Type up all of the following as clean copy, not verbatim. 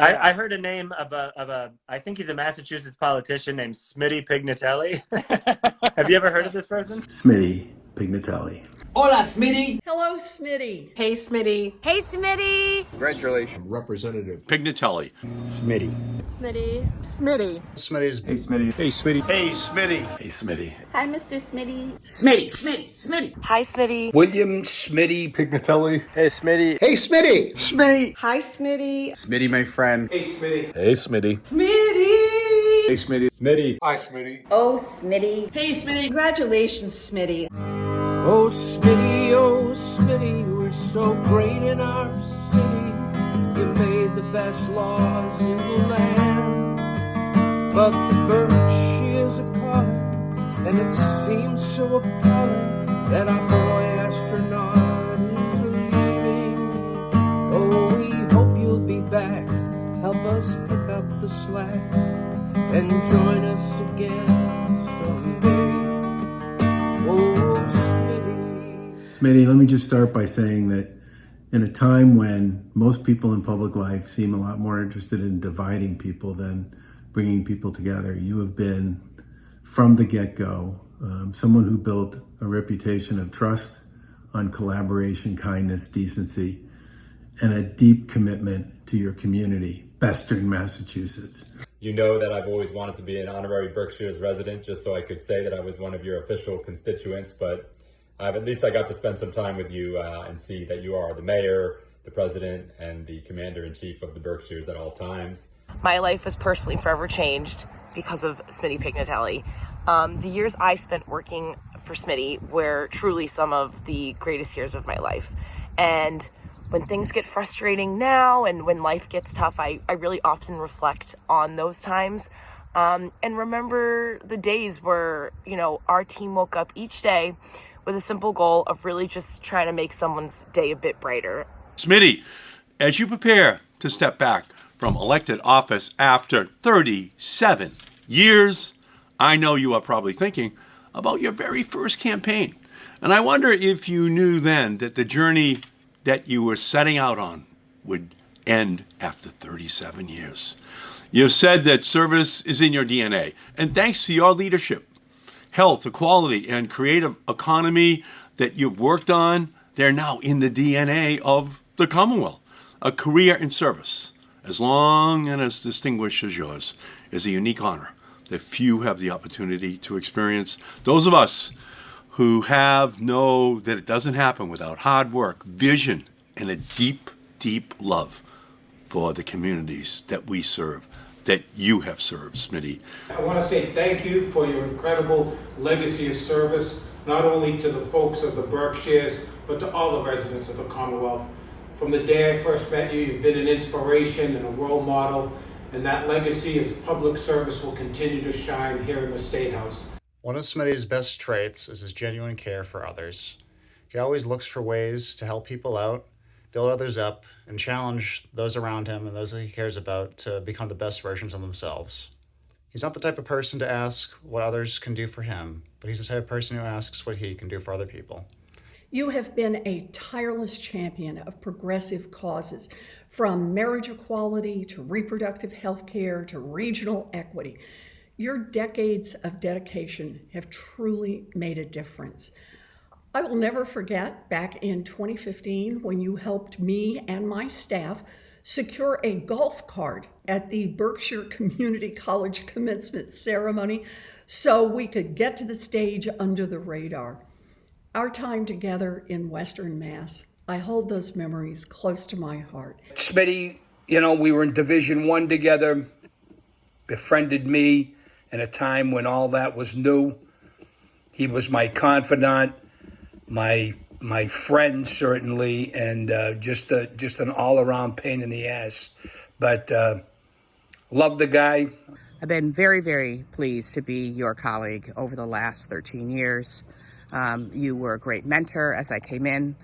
I heard a name of I think he's a Massachusetts politician named Smitty Pignatelli. Have you ever heard of this person? Smitty, Pignatelli. Hola, Smitty. Hello, Smitty. Hey, Smitty. Hey, Smitty. Congratulations. Representative Pignatelli. Smitty. Smitty. Smitty. Smitty's. Hey, Smitty. Hey, Smitty. Hey, Smitty. Hey, Smitty. Hi, Mr. Smitty. Smitty. Hi, Smitty. William Smitty. Pignatelli. Hey, Smitty. Hey, Smitty. Smitty. Hi, Smitty. Smitty, my friend. Hey, Smitty. Hey, Smitty. Smitty. Hey, Smitty. Smitty. Hi, Smitty. Oh, Smitty. Hey, Smitty. Congratulations, Smitty. Oh, Smitty, you were so great in our city. You made the best laws in the land. But the Berkshire's a calling, and it seems so appalling that our boy astronaut is leaving. Oh, we hope you'll be back. Help us pick up the slack and join us again someday. Oh, Smitty. Smitty, let me just start by saying that in a time when most people in public life seem a lot more interested in dividing people than bringing people together, you have been, from the get-go, someone who built a reputation of trust on collaboration, kindness, decency, and a deep commitment to your community, Western Massachusetts. You know that I've always wanted to be an honorary Berkshire's resident just so I could say that I was one of your official constituents, but at least I got to spend some time with you and see that you are the mayor, the president, and the commander-in-chief of the Berkshires at all times. My life was personally forever changed because of Smitty Pignatelli. The years I spent working for Smitty were truly some of the greatest years of my life. And when things get frustrating now and when life gets tough, I really often reflect on those times and remember the days where, you know, our team woke up each day with a simple goal of really just trying to make someone's day a bit brighter. Smitty, as you prepare to step back from elected office after 37 years, I know you are probably thinking about your very first campaign. And I wonder if you knew then that the journey that you were setting out on would end after 37 years. You've said that service is in your DNA, and thanks to your leadership, health, equality, and creative economy that you've worked on, they're now in the DNA of the Commonwealth. A career in service, as long and as distinguished as yours, is a unique honor that few have the opportunity to experience. Those of us who know that it doesn't happen without hard work, vision, and a deep, deep love for the communities that we serve, that you have served, Smitty. I want to say thank you for your incredible legacy of service, not only to the folks of the Berkshires, but to all the residents of the Commonwealth. From the day I first met you, you've been an inspiration and a role model, and that legacy of public service will continue to shine here in the State House. One of Smitty's best traits is his genuine care for others. He always looks for ways to help people out, build others up, and challenge those around him and those that he cares about to become the best versions of themselves. He's not the type of person to ask what others can do for him, but he's the type of person who asks what he can do for other people. You have been a tireless champion of progressive causes, from marriage equality to reproductive health care to regional equity. Your decades of dedication have truly made a difference. I will never forget back in 2015 when you helped me and my staff secure a golf cart at the Berkshire Community College commencement ceremony so we could get to the stage under the radar. Our time together in Western Mass, I hold those memories close to my heart. Smitty, we were in Division I together, befriended me in a time when all that was new. He was my confidant, my friend certainly, and just an all-around pain in the ass. But love the guy. I've been very, very pleased to be your colleague over the last 13 years. You were a great mentor as I came in,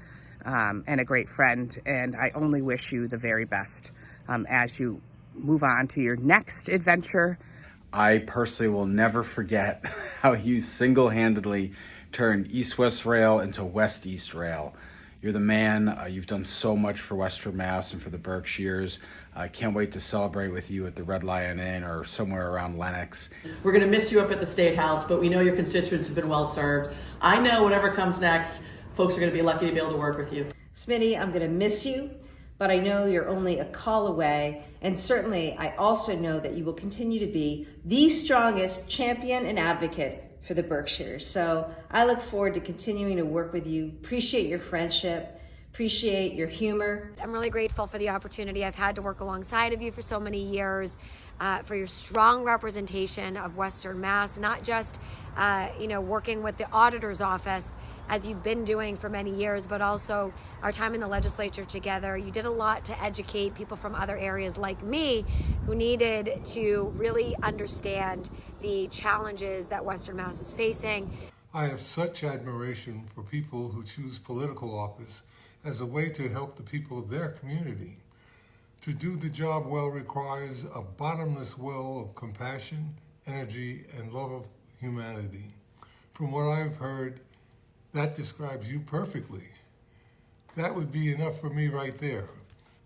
and a great friend, and I only wish you the very best as you move on to your next adventure. I personally will never forget how you single-handedly turned East-West Rail into West-East Rail. You're the man. You've done so much for Western Mass and for the Berkshires. I can't wait to celebrate with you at the Red Lion Inn or somewhere around Lenox. We're going to miss you up at the State House, but we know your constituents have been well served. I know whatever comes next, folks are going to be lucky to be able to work with you. Smitty, I'm going to miss you, but I know you're only a call away. And certainly, I also know that you will continue to be the strongest champion and advocate for the Berkshires. So I look forward to continuing to work with you. Appreciate your friendship. Appreciate your humor. I'm really grateful for the opportunity I've had to work alongside of you for so many years, for your strong representation of Western Mass, not just working with the auditor's office as you've been doing for many years, but also our time in the legislature together. You did a lot to educate people from other areas like me who needed to really understand the challenges that Western Mass is facing. I have such admiration for people who choose political office as a way to help the people of their community. To do the job well requires a bottomless well of compassion, energy, and love of humanity. From what I've heard, that describes you perfectly. That would be enough for me right there.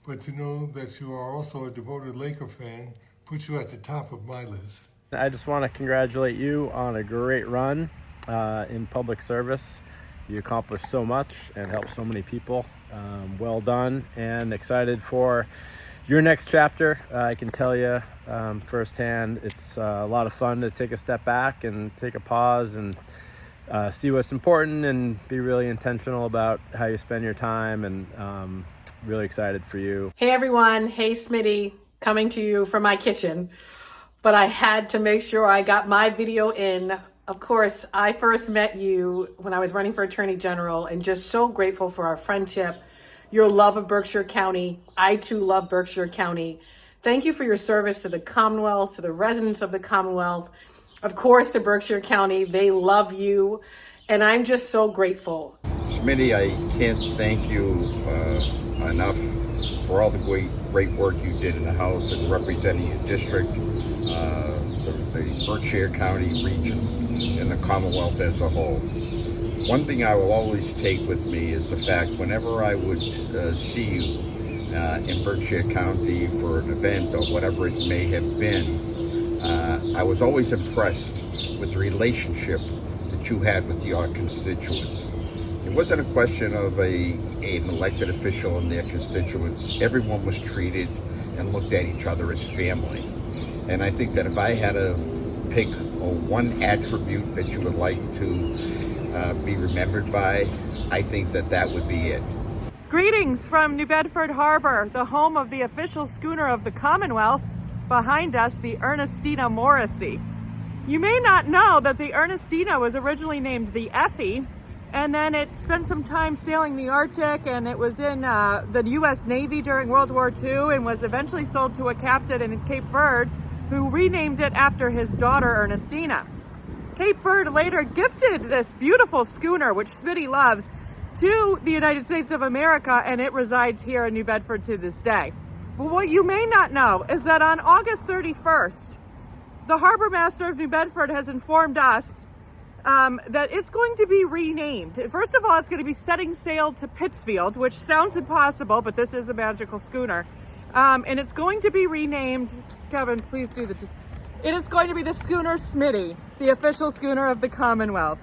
But to know that you are also a devoted Laker fan puts you at the top of my list. I just want to congratulate you on a great run in public service. You accomplished so much and helped so many people. Well done, and excited for your next chapter. I can tell you firsthand, it's a lot of fun to take a step back and take a pause and see what's important and be really intentional about how you spend your time, and really excited for you. Hey everyone, hey Smitty, coming to you from my kitchen, but I had to make sure I got my video in. Of course, I first met you when I was running for Attorney General, and just so grateful for our friendship, your love of Berkshire County. I too love Berkshire County. Thank you for your service to the Commonwealth, to the residents of the Commonwealth, of course to Berkshire County. They love you, and I'm just so grateful. Smitty, I can't thank you enough for all the great work you did in the House and representing your district, the Berkshire County region, and the Commonwealth as a whole. One thing I will always take with me is the fact whenever I would see you in Berkshire County for an event or whatever it may have been, I was always impressed with the relationship that you had with your constituents. It wasn't a question of an elected official and their constituents. Everyone was treated and looked at each other as family. And I think that if I had to pick one attribute that you would like to be remembered by, I think that that would be it. Greetings from New Bedford Harbor, the home of the official schooner of the Commonwealth. Behind us, the Ernestina Morrissey. You may not know that the Ernestina was originally named the Effie, and then it spent some time sailing the Arctic, and it was in the U.S. Navy during World War II and was eventually sold to a captain in Cape Verde who renamed it after his daughter Ernestina. Cape Verde later gifted this beautiful schooner, which Smitty loves, to the United States of America, and it resides here in New Bedford to this day. But what you may not know is that on August 31st, the Harbor Master of New Bedford has informed us that it's going to be renamed. First of all, it's going to be setting sail to Pittsfield, which sounds impossible, but this is a magical schooner. And it's going to be renamed, Kevin, please do it is going to be the schooner Smitty, the official schooner of the Commonwealth.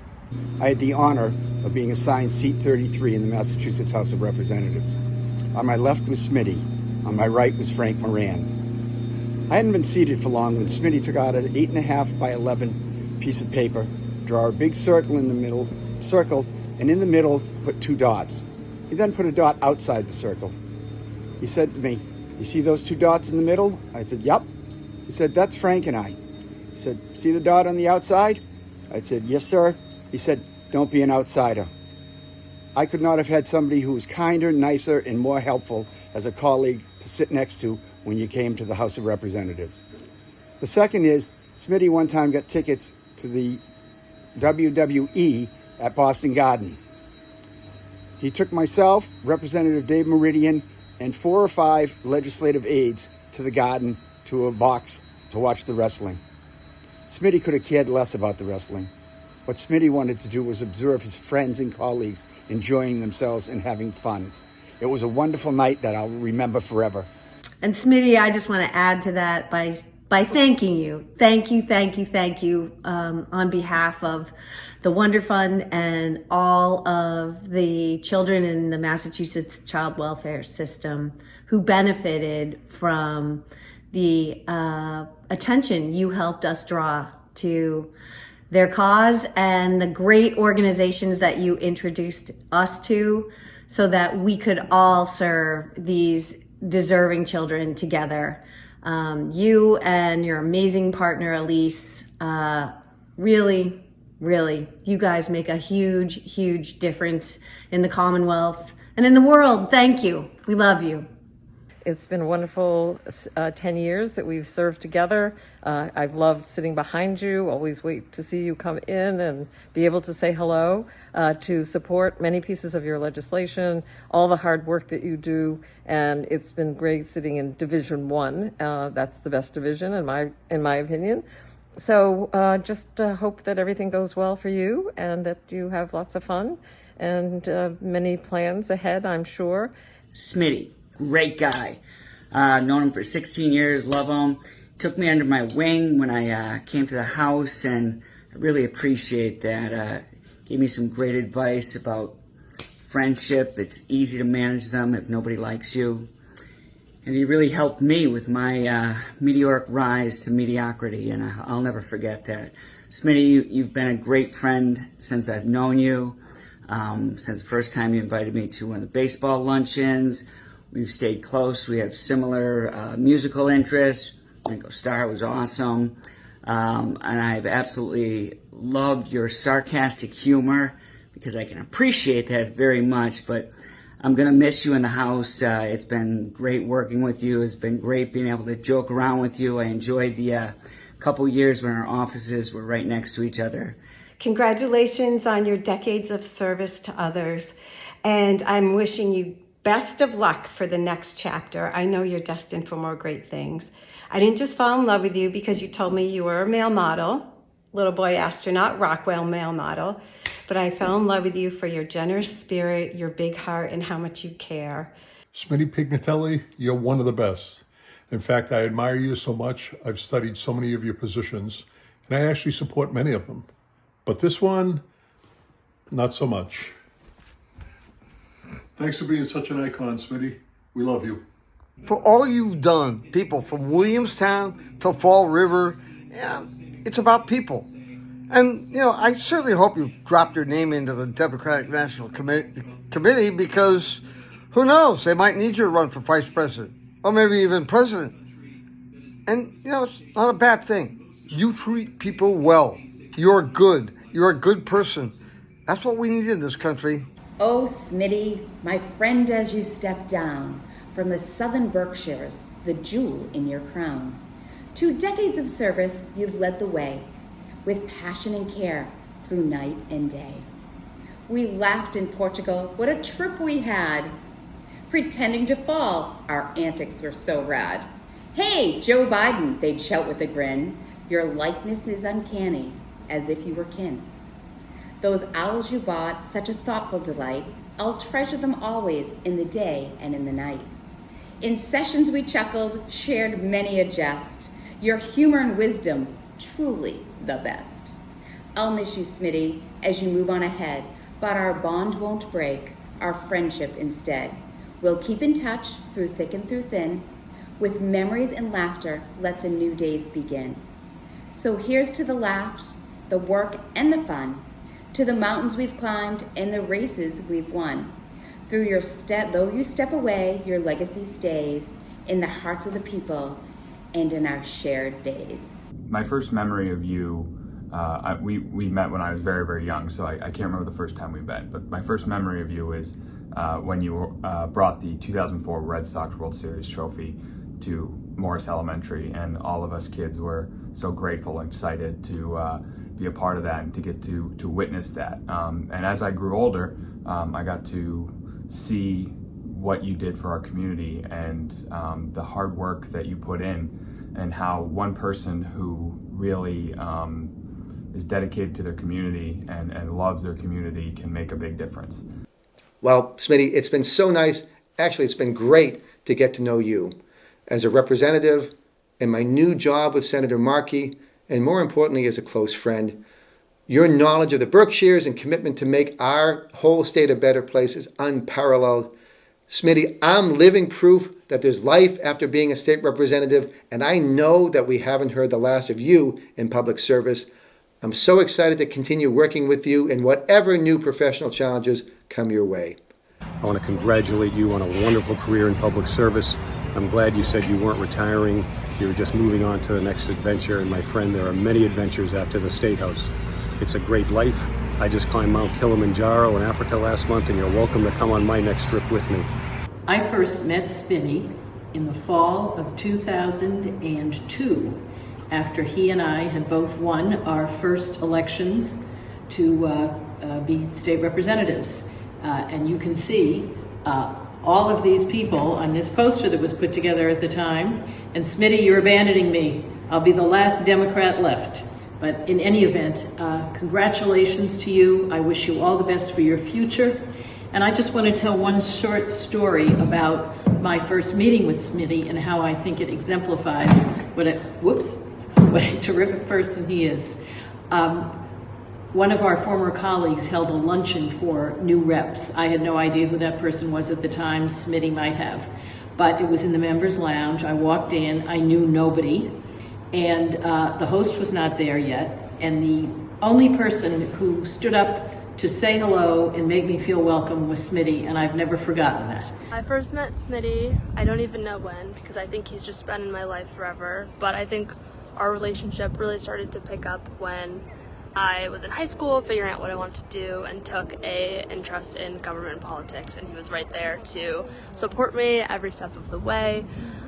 I had the honor of being assigned seat 33 in the Massachusetts House of Representatives. On my left was Smitty. On my right was Frank Moran. I hadn't been seated for long when Smitty took out an 8.5 by 11 piece of paper, draw a big circle in the middle, and in the middle put 2 dots. He then put a dot outside the circle. He said to me, "You see those 2 dots in the middle?" I said, "Yep." He said, "That's Frank and I." He said, "See the dot on the outside?" I said, "Yes, sir." He said, "Don't be an outsider." I could not have had somebody who was kinder, nicer, and more helpful as a colleague to sit next to when you came to the House of Representatives. The second is, Smitty one time got tickets to the WWE at Boston Garden. He took myself, Representative Dave Meridian, and 4 or 5 legislative aides to the Garden to a box to watch the wrestling. Smitty could have cared less about the wrestling. What Smitty wanted to do was observe his friends and colleagues enjoying themselves and having fun. It was a wonderful night that I'll remember forever. And Smitty, I just want to add to that by thanking you. Thank you on behalf of the Wonder Fund and all of the children in the Massachusetts child welfare system who benefited from the attention you helped us draw to their cause and the great organizations that you introduced us to so that we could all serve these deserving children together. You and your amazing partner, Elise, really, you guys make a huge difference in the Commonwealth and in the world. Thank you. We love you. It's been a wonderful 10 years that we've served together. I've loved sitting behind you, always wait to see you come in and be able to say hello, to support many pieces of your legislation, all the hard work that you do. And it's been great sitting in Division 1. That's the best division in my opinion. So just hope that everything goes well for you and that you have lots of fun and many plans ahead, I'm sure. Smitty. Great guy. Known him for 16 years, love him. Took me under my wing when I came to the house, and I really appreciate that. Gave me some great advice about friendship. It's easy to manage them if nobody likes you. And he really helped me with my meteoric rise to mediocrity, and I'll never forget that. Smitty, you've been a great friend since I've known you, since the first time you invited me to one of the baseball luncheons. We've stayed close. We have similar musical interests. Ringo Starr was awesome. And I've absolutely loved your sarcastic humor because I can appreciate that very much. But I'm going to miss you in the house. It's been great working with you. It's been great being able to joke around with you. I enjoyed the couple years when our offices were right next to each other. Congratulations on your decades of service to others. And I'm wishing you best of luck for the next chapter. I know you're destined for more great things. I didn't just fall in love with you because you told me you were a male model, little boy astronaut, Rockwell male model, but I fell in love with you for your generous spirit, your big heart, and how much you care. Smitty Pignatelli, you're one of the best. In fact, I admire you so much. I've studied so many of your positions, and I actually support many of them. But this one, not so much. Thanks for being such an icon, Smitty. We love you. For all you've done, people from Williamstown to Fall River, yeah, it's about people. And, I certainly hope you dropped your name into the Democratic National Committee because, who knows, they might need you to run for vice president or maybe even president. And, it's not a bad thing. You treat people well. You're good. You're a good person. That's what we need in this country. Oh, Smitty, my friend, as you step down from the Southern Berkshires, the jewel in your crown. 2 decades of service, you've led the way with passion and care through night and day. We laughed in Portugal, what a trip we had. Pretending to fall, our antics were so rad. Hey, Joe Biden, they'd shout with a grin. Your likeness is uncanny, as if you were kin. Those owls you bought, such a thoughtful delight. I'll treasure them always in the day and in the night. In sessions we chuckled, shared many a jest. Your humor and wisdom, truly the best. I'll miss you, Smitty, as you move on ahead, but our bond won't break, our friendship instead. We'll keep in touch through thick and through thin. With memories and laughter, let the new days begin. So here's to the laughs, the work, and the fun. To the mountains we've climbed and the races we've won. Though you step away, your legacy stays in the hearts of the people and in our shared days. My first memory of you, we met when I was very, very young, so I can't remember the first time we met, but my first memory of you is when you brought the 2004 Red Sox World Series trophy to Morris Elementary, and all of us kids were so grateful and excited to be a part of that and to get to witness that. And as I grew older, I got to see what you did for our community and the hard work that you put in, and how one person who really is dedicated to their community and loves their community can make a big difference. Well, Smitty, it's been so nice. Actually, it's been great to get to know you as a representative in my new job with Senator Markey, and more importantly, as a close friend. Your knowledge of the Berkshires and commitment to make our whole state a better place is unparalleled. Smitty, I'm living proof that there's life after being a state representative, and I know that we haven't heard the last of you in public service. I'm so excited to continue working with you in whatever new professional challenges come your way. I want to congratulate you on a wonderful career in public service. I'm glad you said you weren't retiring. You were just moving on to the next adventure. And my friend, there are many adventures after the State House. It's a great life. I just climbed Mount Kilimanjaro in Africa last month, and you're welcome to come on my next trip with me. I first met Smitty in the fall of 2002, after he and I had both won our first elections to be state representatives. And you can see all of these people on this poster that was put together at the time. And Smitty, you're abandoning me. I'll be the last Democrat left. But in any event, congratulations to you. I wish you all the best for your future. And I just want to tell one short story about my first meeting with Smitty and how I think it exemplifies what a terrific person he is. One of our former colleagues held a luncheon for new reps. I had no idea who that person was at the time. Smitty might have. But it was in the members' lounge. I walked in. I knew nobody. And the host was not there yet. And the only person who stood up to say hello and make me feel welcome was Smitty, and I've never forgotten that. I first met Smitty, I don't even know when, because I think he's just been in my life forever. But I think our relationship really started to pick up when I was in high school figuring out what I wanted to do and took an interest in government politics, and he was right there to support me every step of the way.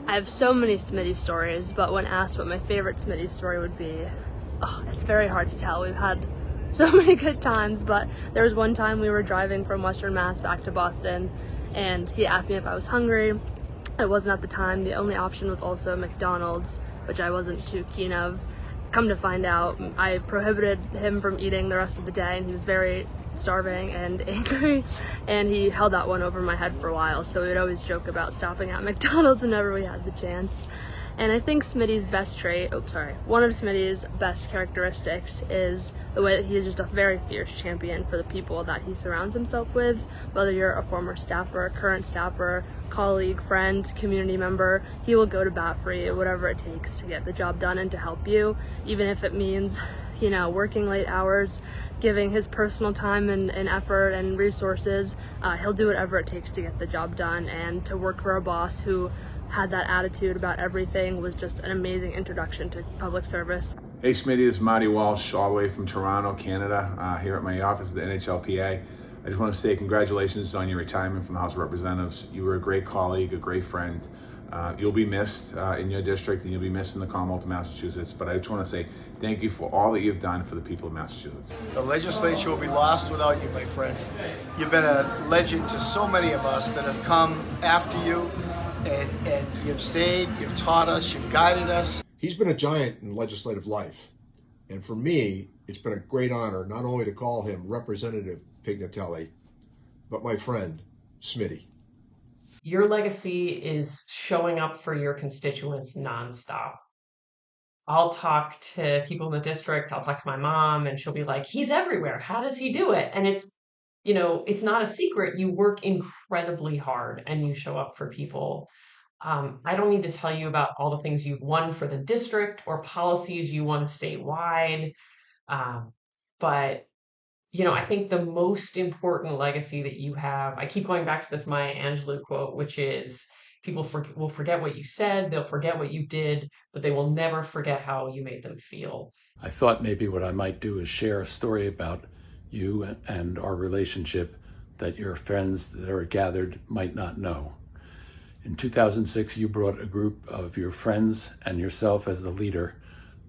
I have so many Smitty stories, but when asked what my favorite Smitty story would be, it's very hard to tell. We've had so many good times, but there was one time we were driving from Western Mass back to Boston, and he asked me if I was hungry. It wasn't at the time. The only option was also McDonald's, which I wasn't too keen of. Come to find out, I prohibited him from eating the rest of the day, and he was very starving and angry, and he held that one over my head for a while, so we would always joke about stopping at McDonald's whenever we had the chance. And I think Smitty's best trait, one of Smitty's best characteristics is the way that he is just a very fierce champion for the people that he surrounds himself with. Whether you're a former staffer, current staffer, colleague, friend, community member, he will go to bat for you, whatever it takes to get the job done and to help you, even if it means, working late hours, giving his personal time and effort and resources. He'll do whatever it takes to get the job done, and to work for a boss who had that attitude about everything was just an amazing introduction to public service. Hey Smitty, this is Marty Walsh, all the way from Toronto, Canada, here at my office at the NHLPA. I just want to say congratulations on your retirement from the House of Representatives. You were a great colleague, a great friend. You'll be missed in your district, and you'll be missed in the Commonwealth of Massachusetts, but I just want to say thank you for all that you've done for the people of Massachusetts. The legislature will be lost without you, my friend. You've been a legend to so many of us that have come after you, and you've stayed, you've taught us, you've guided us. He's been a giant in legislative life, and for me, it's been a great honor not only to call him Representative Pignatelli, but my friend, Smitty. Your legacy is showing up for your constituents nonstop. I'll talk to people in the district, I'll talk to my mom, and she'll be like, he's everywhere. How does he do it? And it's not a secret. You work incredibly hard and you show up for people. I don't need to tell you about all the things you've won for the district or policies you won statewide. But I think the most important legacy that you have, I keep going back to this Maya Angelou quote, which is, people will forget what you said, they'll forget what you did, but they will never forget how you made them feel. I thought maybe what I might do is share a story about you and our relationship that your friends that are gathered might not know. In 2006, you brought a group of your friends and yourself as the leader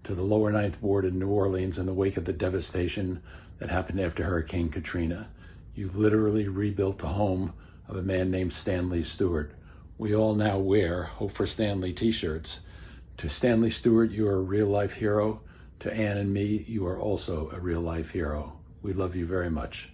to the lower Ninth Ward in New Orleans in the wake of the devastation that happened after Hurricane Katrina. You literally rebuilt the home of a man named Stanley Stewart. We all now wear Hope for Stanley t-shirts. To Stanley Stewart, you are a real-life hero. To Ann and me, you are also a real-life hero. We love you very much.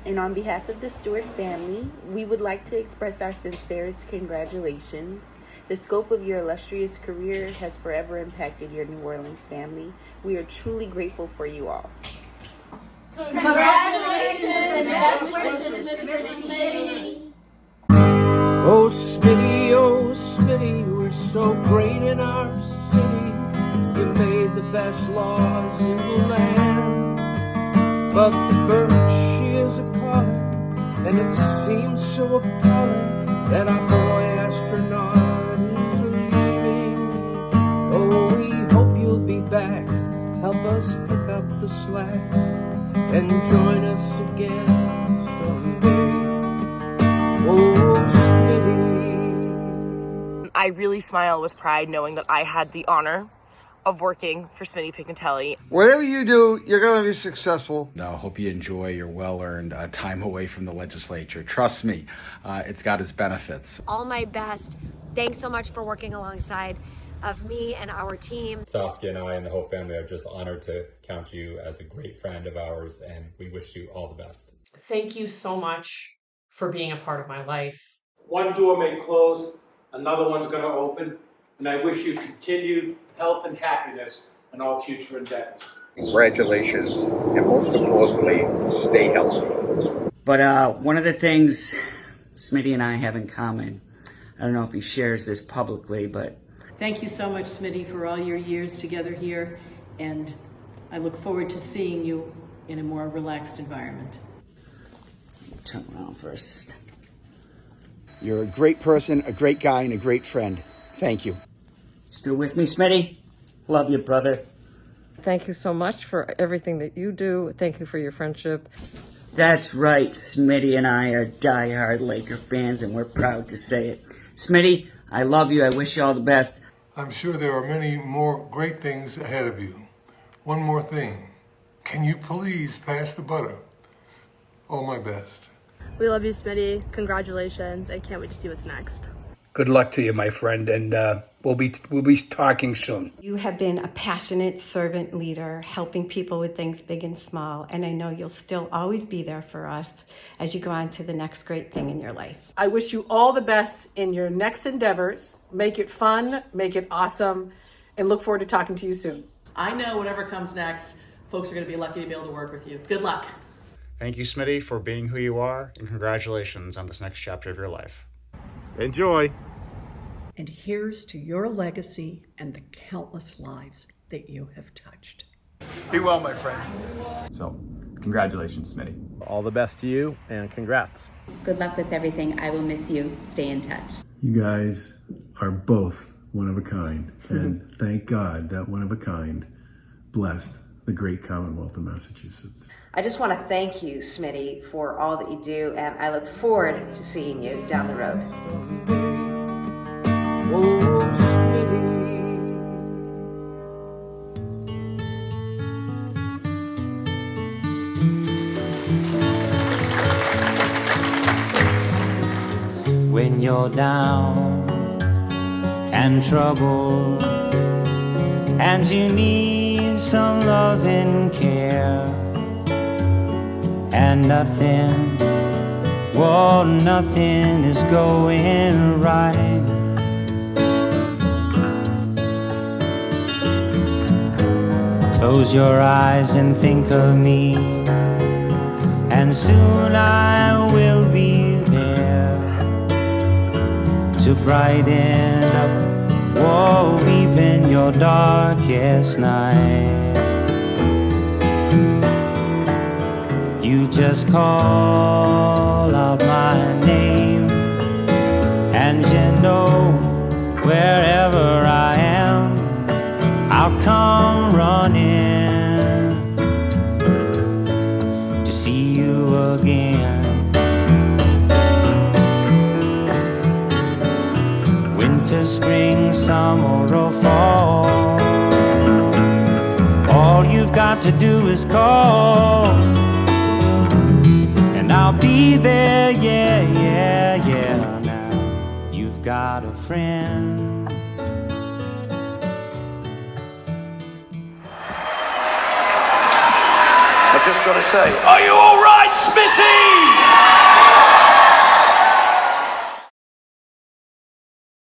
And on behalf of the Stewart family, we would like to express our sincerest congratulations. The scope of your illustrious career has forever impacted your New Orleans family. We are truly grateful for you all. Congratulations and best wishes, Mr. Smitty. Oh Smitty, you were so great in our city. You made the best laws in the land. But the Berkshire's a calling, and it seems so appalling that our boy astronaut is leaving. Oh, we hope you'll be back, help us pick up the slack, and join us again someday. Oh, Smitty. I really smile with pride knowing that I had the honor of working for Smitty Pignatelli. Whatever you do, you're going to be successful. I hope you enjoy your well-earned time away from the legislature. Trust me, it's got its benefits. All my best. Thanks so much for working alongside of me and our team. Saskia and I and the whole family are just honored to count you as a great friend of ours, and we wish you all the best. Thank you so much for being a part of my life. One door may close, another one's going to open, and I wish you continued health and happiness in all future endeavors. Congratulations, and most importantly, stay healthy. But one of the things Smitty and I have in common, I don't know if he shares this publicly, but... Thank you so much, Smitty, for all your years together here, and I look forward to seeing you in a more relaxed environment. Turn around first. You're a great person, a great guy, and a great friend. Thank you. Still with me, Smitty? Love you, brother. Thank you so much for everything that you do. Thank you for your friendship. That's right. Smitty and I are diehard Laker fans, and we're proud to say it. Smitty, I love you. I wish you all the best. I'm sure there are many more great things ahead of you. One more thing. Can you please pass the butter? All my best. We love you, Smitty. Congratulations. I can't wait to see what's next. Good luck to you, my friend, and we'll be talking soon. You have been a passionate servant leader, helping people with things big and small, and I know you'll still always be there for us as you go on to the next great thing in your life. I wish you all the best in your next endeavors. Make it fun, make it awesome, and look forward to talking to you soon. I know whatever comes next, folks are going to be lucky to be able to work with you. Good luck. Thank you, Smitty, for being who you are, and congratulations on this next chapter of your life. Enjoy. And here's to your legacy and the countless lives that you have touched. Be well, my friend. So, congratulations, Smitty. All the best to you, and congrats. Good luck with everything. I will miss you. Stay in touch. You guys are both one of a kind, and thank God that one of a kind blessed the great Commonwealth of Massachusetts. I just want to thank you, Smitty, for all that you do, and I look forward to seeing you down the road. Oh, Smitty. When you're down and troubled and you need some love and care, and nothing, well, nothing is going right. Close your eyes and think of me, and soon I will be there to brighten up, whoa, even your darkest night. You just call out my name, and you know wherever I am, I'll come running to see you again. Winter, spring, summer, or fall, all you've got to do is call, and I'll be there, yeah, yeah, yeah. Now you've got a friend. I've just got to say, are you all right, Smitty?